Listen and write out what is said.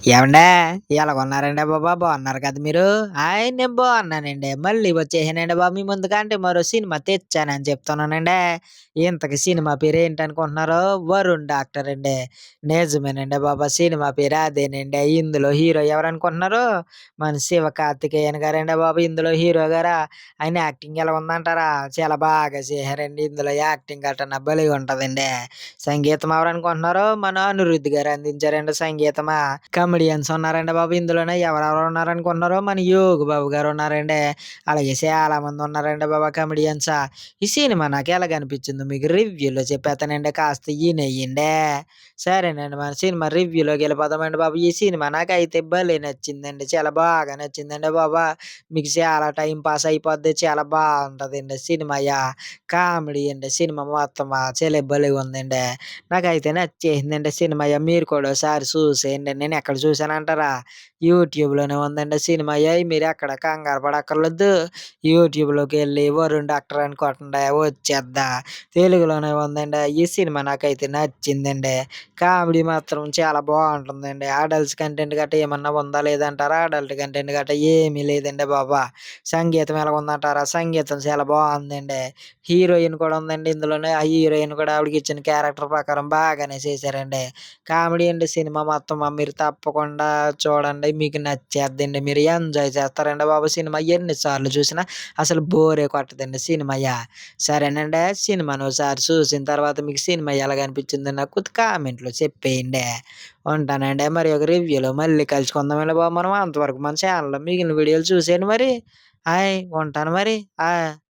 ఏవండే ఎలాగున్నారండి బాబా? బాగున్నారు కదా మీరు? నేను బాగున్నానండి. మళ్ళీ వచ్చేసానండి బాబు మీ ముందుకంటే మరో సినిమా తెచ్చానని చెప్తున్నానండి. ఇంతకి సినిమా పేరేంటనుకుంటున్నారు? 'వరుణ్ డాక్టర్' అండి. నిజమేనండి బాబు. సినిమా పేరు అదేనండి. ఇందులో హీరో ఎవరనుకుంటున్నారు? మన 'శివకార్తికేయన్' గారండి బాబు ఇందులో హీరో గారు. ఆయన యాక్టింగ్ ఎలా ఉందంటారా? చాలా బాగా చేశారండి. ఇందులో యాక్టింగ్ గట్టా భలేగా ఉంటదండి. సంగీతం ఎవరనుకుంటున్నారు? మన అనిరుద్ గారు అందించారండి సంగీతమా. కమెడియన్స్ ఉన్నారండి బాబు ఇందులోనే. ఎవరెవరు ఉన్నారనుకుంటున్నారు? మన 'యోగి బాబు' గారు ఉన్నారండి. అలాగే చాలా మంది ఉన్నారండి బాబు కమెడియన్స్. ఈ సినిమా నాకెలాగనిపించిందో మీకు రివ్యూలో చెప్పేత్తానండి. కాస్త ఇనేయండి. సరేనండి మన సినిమా రివ్యూలోకెళ్ళిపోదామండి బాబు. ఈ సినిమా నాకైతే భలే నచ్చిందండి. చాలా బాగా నచ్చిందండి బాబు. మీకు చాలా టైమ్ పాస్ అయిపోద్ది. చాలా బావుంటదండి సినిమాయ. కామెడీ అండి సినిమా మొత్తమా. చాలా భలేగుందండి. నాకైతే నచ్చేసిందండి సినిమాయ. మీరు కూడా ఓసారి చూసేయండి. నేనెక్కడ చూసానంటారా? యూట్యూబ్‌లోనే ఉందండి సినిమాయ. మీరెక్కడ కంగారు పడక్కర్లేదు. యూట్యూబ్‌లోకెళ్ళి 'వరుణ్ డాక్టర్' అని కొట్టండి వచ్చేద్దా. తెలుగులోనే ఉందండి. ఈ సినిమా నాకైతే నచ్చిందండి. కామెడీ మాత్రం చాలా బావుంటుందండి. అడల్ట్స్ కంటెంట్ గట్టా ఏమన్నా ఉందా లేదా అంటారా? అడల్ట్ కంటెంట్ గట్టా ఏమీ లేదండి బాబు. సంగీతం ఎలాగుందంటారా? సంగీతం చాలా బావుందండి. హీరోయిన్ కూడా ఉందండి ఇందులోనే. ఆ హీరోయిన్ కూడా ఆవిడకిచ్చిన క్యారెక్టర్ ప్రకారం బాగానే చేశారండి. కామెడీ అండి సినిమా మొత్తం. మీరు తప్పకుండా చూడండి. మీకు నచ్చేద్దండి. మీరు ఎంజాయ్ చేస్తారండి బాబు సినిమా. ఎన్ని సార్లు చూసినా అసలు బోరే కొట్టదండి సినిమాయ. సరేనండి. సినిమాని ఓసారి చూసిన తర్వాత మీకు సినిమా ఎలాగనిపించిందో నాకు కామెంట్‌లో చెప్పేయండి. ఉంటానండి. మరి ఒక రివ్యూలో మళ్ళీ కలుసుకుందామండి బాబు మనం. అంతవరకు మన ఛానెల్‌లో మిగిలిన వీడియోలు చూసేయండి మరి. ఉంటాను మరి. ఆ!